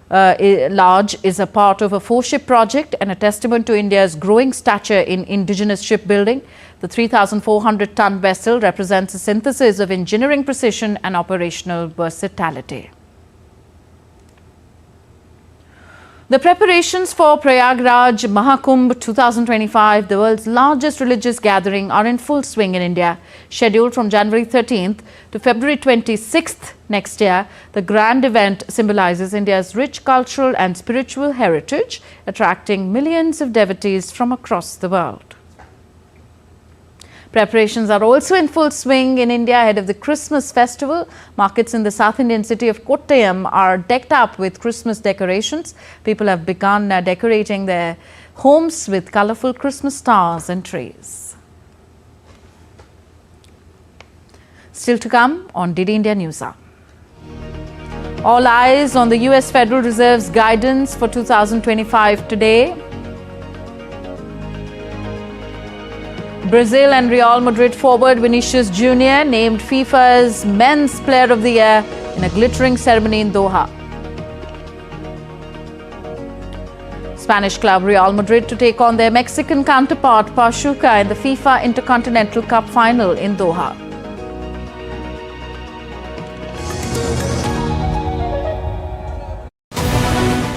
large is a part of a 4-ship project and a testament to India's growing stature in indigenous shipbuilding. The 3,400-ton vessel represents a synthesis of engineering precision and operational versatility. The preparations for Prayagraj Mahakumbh 2025, the world's largest religious gathering, are in full swing in India. Scheduled from January 13th to February 26th next year, the grand event symbolizes India's rich cultural and spiritual heritage, attracting millions of devotees from across the world. Preparations are also in full swing in India ahead of the Christmas festival. Markets in the South Indian city of Kottayam are decked up with Christmas decorations. People have begun decorating their homes with colourful Christmas stars and trees. Still to come on DD India Newshour. All eyes on the US Federal Reserve's guidance for 2025 today. Brazil and Real Madrid forward Vinicius Jr. named FIFA's Men's Player of the Year in a glittering ceremony in Doha. Spanish club Real Madrid to take on their Mexican counterpart Pachuca in the FIFA Intercontinental Cup final in Doha.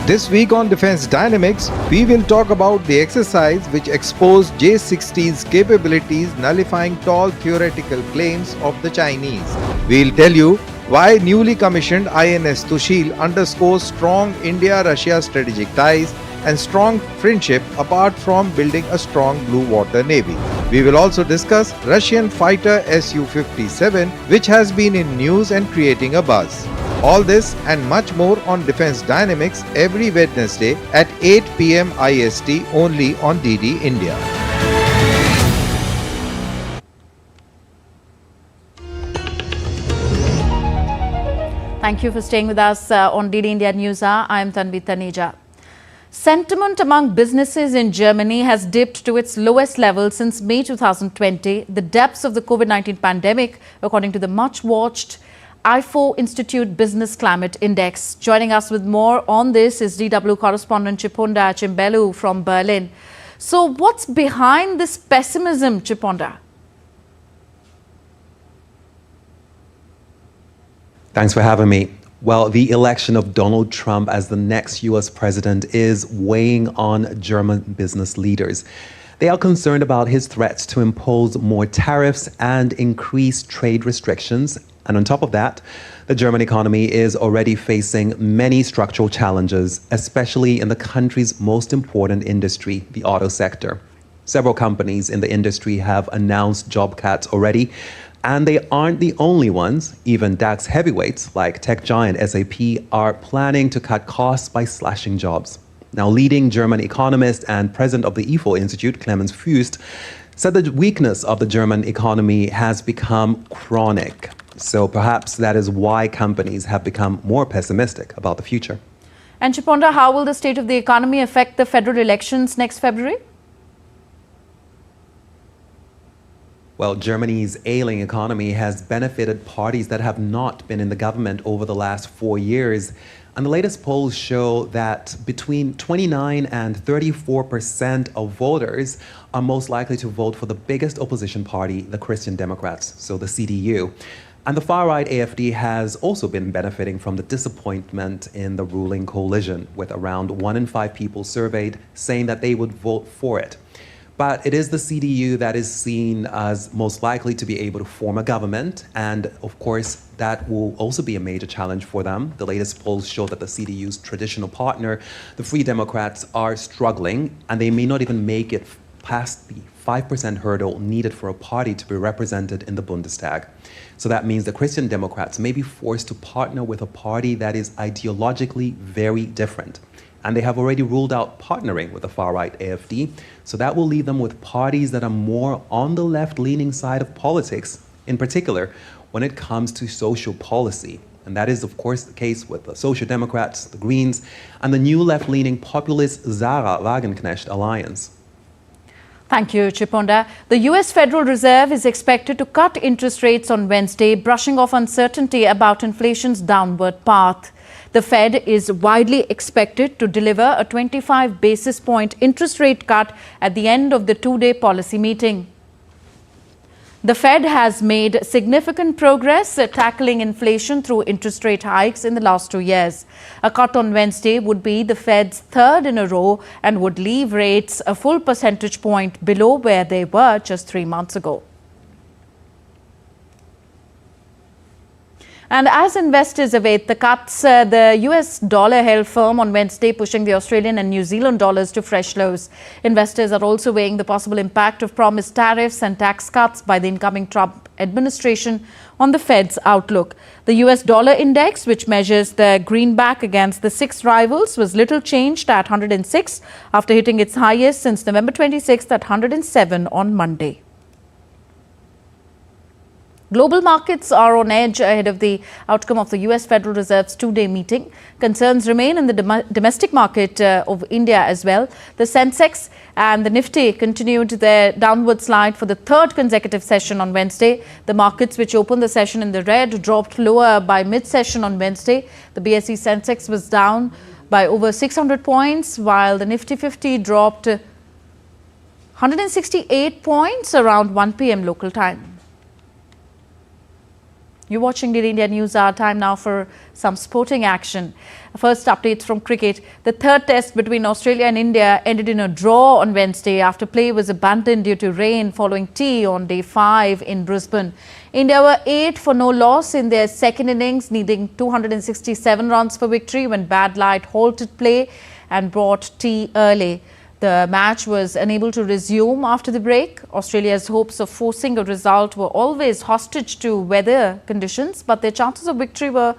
This week on Defense Dynamics, we will talk about the exercise which exposed J-60's capabilities, nullifying tall theoretical claims of the Chinese. We'll tell you why newly commissioned INS Tushil underscores strong India-Russia strategic ties and strong friendship apart from building a strong blue water navy. We will also discuss Russian fighter Su-57, which has been in news and creating a buzz. All this and much more on Defense Dynamics every Wednesday at 8 p.m. IST only on DD India. Thank you for staying with us on DD India Newshour. I am Tanvi Taneja. Sentiment among businesses in Germany has dipped to its lowest level since May 2020, the depths of the COVID-19 pandemic, according to the much-watched IFO Institute Business Climate Index. Joining us with more on this is DW correspondent Chiponda Chimbelu from Berlin. So what's behind this pessimism, Chiponda? Thanks for having me. Well, the election of Donald Trump as the next U.S. president is weighing on German business leaders. They are concerned about his threats to impose more tariffs and increase trade restrictions. And on top of that, the German economy is already facing many structural challenges, especially in the country's most important industry, the auto sector. Several companies in the industry have announced job cuts already, and they aren't the only ones. Even DAX heavyweights like tech giant SAP are planning to cut costs by slashing jobs. Now, leading German economist and president of the IFO Institute, Clemens Fuest, said the weakness of the German economy has become chronic. So perhaps that is why companies have become more pessimistic about the future. And Chiponda, how will the state of the economy affect the federal elections next February? Well, Germany's ailing economy has benefited parties that have not been in the government over the last 4 years. And the latest polls show that between 29 and 34% of voters are most likely to vote for the biggest opposition party, the Christian Democrats, so the CDU. And the far-right AfD has also been benefiting from the disappointment in the ruling coalition, with around 1 in 5 people surveyed saying that they would vote for it. But it is the CDU that is seen as most likely to be able to form a government. And of course, that will also be a major challenge for them. The latest polls show that the CDU's traditional partner, the Free Democrats, are struggling, and they may not even make it past the 5% hurdle needed for a party to be represented in the Bundestag. So that means the Christian Democrats may be forced to partner with a party that is ideologically very different. And they have already ruled out partnering with the far-right AfD. So that will leave them with parties that are more on the left-leaning side of politics, in particular when it comes to social policy. And that is, of course, the case with the Social Democrats, the Greens, and the new left-leaning populist Sarah Wagenknecht alliance. Thank you, Chiponda. The US Federal Reserve is expected to cut interest rates on Wednesday, brushing off uncertainty about inflation's downward path. The Fed is widely expected to deliver a 25 basis point interest rate cut at the end of the two-day policy meeting. The Fed has made significant progress tackling inflation through interest rate hikes in the last 2 years. A cut on Wednesday would be the Fed's third in a row and would leave rates a full percentage point below where they were just 3 months ago. And as investors await the cuts, the US dollar held firm on Wednesday, pushing the Australian and New Zealand dollars to fresh lows. Investors are also weighing the possible impact of promised tariffs and tax cuts by the incoming Trump administration on the Fed's outlook. The US dollar index, which measures the greenback against the six rivals, was little changed at 106 after hitting its highest since November 26th at 107 on Monday. Global markets are on edge ahead of the outcome of the US Federal Reserve's two-day meeting. Concerns remain in the domestic market of India as well. The Sensex and the Nifty continued their downward slide for the third consecutive session on Wednesday. The markets, which opened the session in the red, dropped lower by mid-session on Wednesday. The BSE Sensex was down by over 600 points, while the Nifty 50 dropped 168 points around 1 p.m. local time. You're watching DDI India Newshour. Time now for some sporting action. First updates from cricket. The third test between Australia and India ended in a draw on Wednesday after play was abandoned due to rain following tea on day 5 in Brisbane. India were 8 for no loss in their second innings, needing 267 runs for victory when bad light halted play and brought tea early. The match was unable to resume after the break. Australia's hopes of forcing a result were always hostage to weather conditions, but their chances of victory were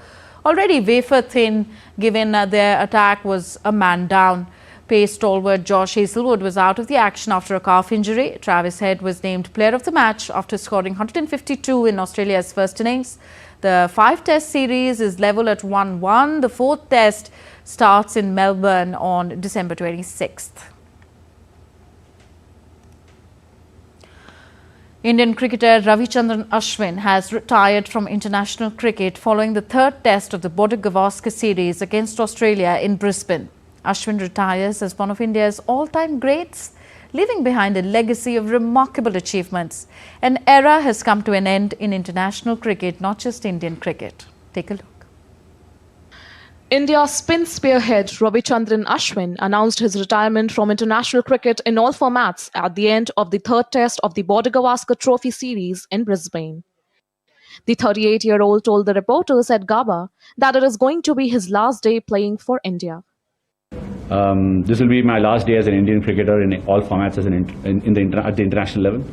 already wafer thin given their attack was a man down. Pace stalwart Josh Hazlewood was out of the action after a calf injury. Travis Head was named player of the match after scoring 152 in Australia's first innings. The 5-test series is level at 1-1. The fourth test starts in Melbourne on December 26th. Indian cricketer Ravichandran Ashwin has retired from international cricket following the third test of the Border Gavaskar series against Australia in Brisbane. Ashwin retires as one of India's all-time greats, leaving behind a legacy of remarkable achievements. An era has come to an end in international cricket, not just Indian cricket. Take a look. India's spin spearhead Ravichandran Ashwin announced his retirement from international cricket in all formats at the end of the third test of the Border Gavaskar Trophy series in Brisbane. The 38-year-old told the reporters at Gaza that it is going to be his last day playing for India. This will be my last day as an Indian cricketer in all formats as at the international level.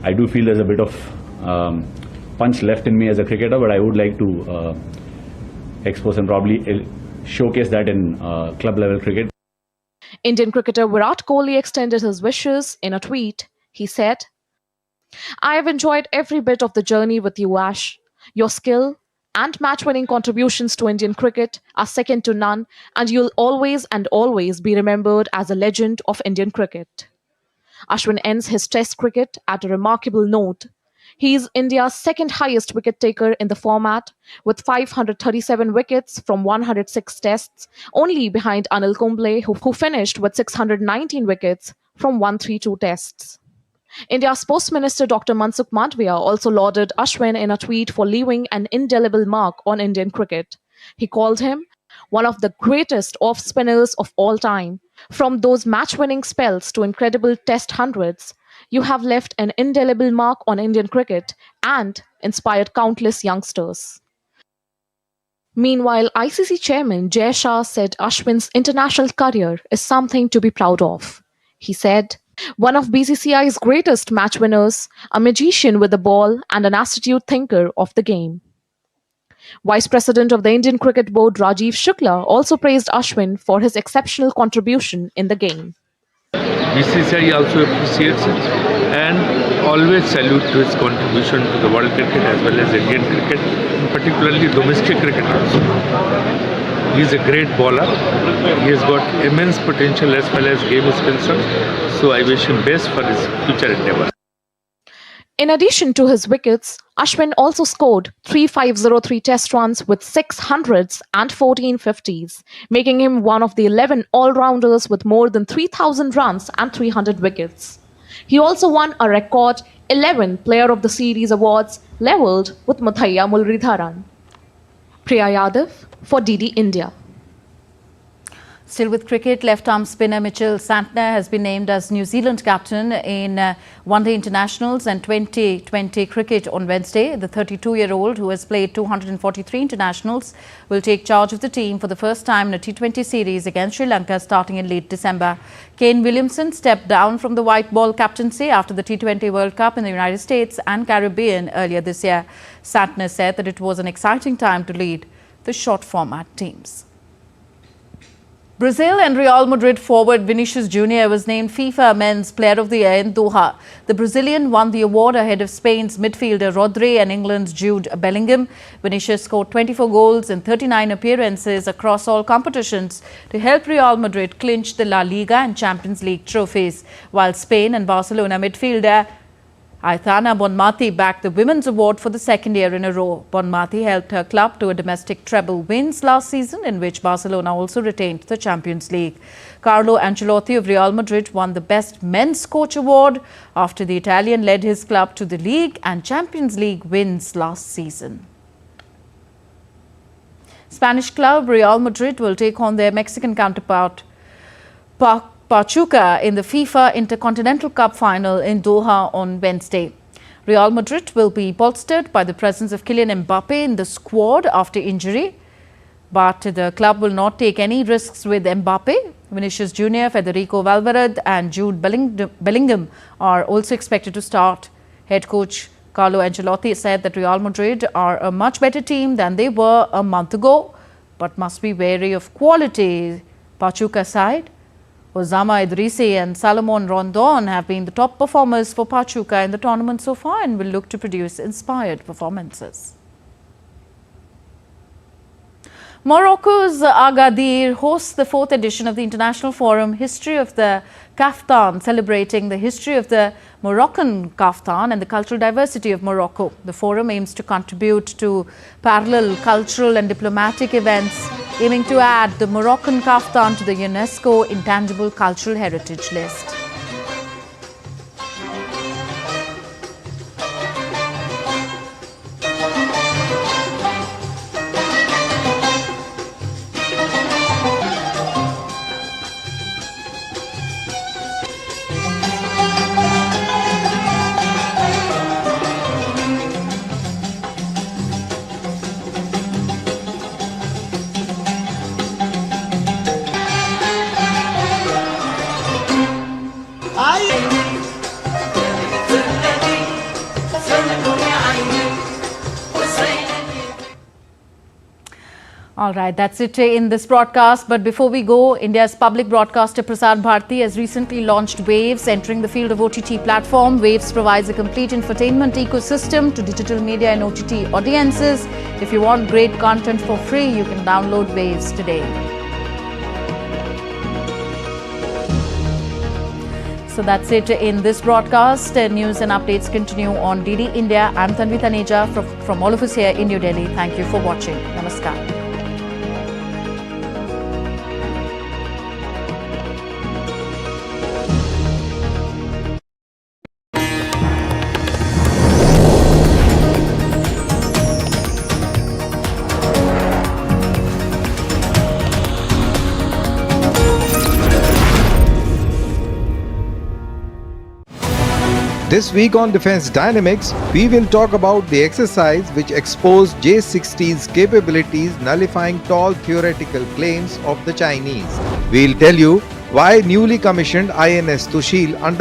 I do feel there's a bit of punch left in me as a cricketer, but I would like to expose and probably showcase that in club level cricket. Indian cricketer Virat Kohli extended his wishes in a tweet. He said, "I have enjoyed every bit of the journey with you, Ash. Your skill and match-winning contributions to Indian cricket are second to none, and you'll always be remembered as a legend of Indian cricket." Ashwin ends his test cricket at a remarkable note. He is India's second highest wicket taker in the format with 537 wickets from 106 tests, only behind Anil Kumble, who finished with 619 wickets from 132 tests. India's Sports Minister Dr. Mansukh Mandavia also lauded Ashwin in a tweet for leaving an indelible mark on Indian cricket. He called him one of the greatest off-spinners of all time. From those match-winning spells to incredible test hundreds, you have left an indelible mark on Indian cricket and inspired countless youngsters. Meanwhile, ICC chairman Jay Shah said Ashwin's international career is something to be proud of. He said, "One of BCCI's greatest match winners, a magician with the ball and an astute thinker of the game." Vice President of the Indian Cricket Board Rajiv Shukla also praised Ashwin for his exceptional contribution in the game. BCCI also appreciates it and always salute to his contribution to the world cricket as well as Indian cricket, and particularly domestic cricket also. He is a great bowler. He has got immense potential as far as game is concerned. So I wish him best for his future endeavours. In addition to his wickets, Ashwin also scored 3,503 test runs with 6 hundreds and 14 50s, making him one of the 11 all-rounders with more than 3,000 runs and 300 wickets. He also won a record 11 Player of the Series awards levelled with Muthaiya Muralidharan. Priya Yadav for DD India. Still with cricket, left-arm spinner Mitchell Santner has been named as New Zealand captain in one-day internationals and 2020 cricket on Wednesday. The 32-year-old, who has played 243 internationals, will take charge of the team for the first time in a T20 series against Sri Lanka starting in late December. Kane Williamson stepped down from the white ball captaincy after the T20 World Cup in the United States and Caribbean earlier this year. Santner said that it was an exciting time to lead the short format teams. Brazil and Real Madrid forward Vinicius Jr. was named FIFA Men's Player of the Year in Doha. The Brazilian won the award ahead of Spain's midfielder Rodri and England's Jude Bellingham. Vinicius scored 24 goals in 39 appearances across all competitions to help Real Madrid clinch the La Liga and Champions League trophies, while Spain and Barcelona midfielder Aitana Bonmati backed the Women's Award for the second year in a row. Bonmati helped her club to a domestic treble wins last season, in which Barcelona also retained the Champions League. Carlo Ancelotti of Real Madrid won the Best Men's Coach Award after the Italian led his club to the League and Champions League wins last season. Spanish club Real Madrid will take on their Mexican counterpart Pachuca in the FIFA Intercontinental Cup final in Doha on Wednesday. Real Madrid will be bolstered by the presence of Kylian Mbappe in the squad after injury, but the club will not take any risks with Mbappe. Vinicius Jr., Federico Valverde and Jude Bellingham are also expected to start. Head coach Carlo Ancelotti said that Real Madrid are a much better team than they were a month ago, but must be wary of quality. Pachuca side Osama Idrisi and Salomon Rondon have been the top performers for Pachuca in the tournament so far and will look to produce inspired performances. Morocco's Agadir hosts the 4th edition of the International Forum History of the Kaftan, celebrating the history of the Moroccan kaftan and the cultural diversity of Morocco. The forum aims to contribute to parallel cultural and diplomatic events, aiming to add the Moroccan kaftan to the UNESCO Intangible Cultural Heritage List. All right, that's it in this broadcast. But before we go, India's public broadcaster Prasar Bharati has recently launched Waves, entering the field of OTT platform. Waves provides a complete infotainment ecosystem to digital media and OTT audiences. If you want great content for free, you can download Waves today. So that's it in this broadcast. News and updates continue on DD India. I'm Tanvi Taneja from all of us here in New Delhi. Thank you for watching. Namaskar. This week on Defense Dynamics, we will talk about the exercise which exposed J-60's capabilities, nullifying tall theoretical claims of the Chinese. We'll tell you why newly commissioned INS Tushil under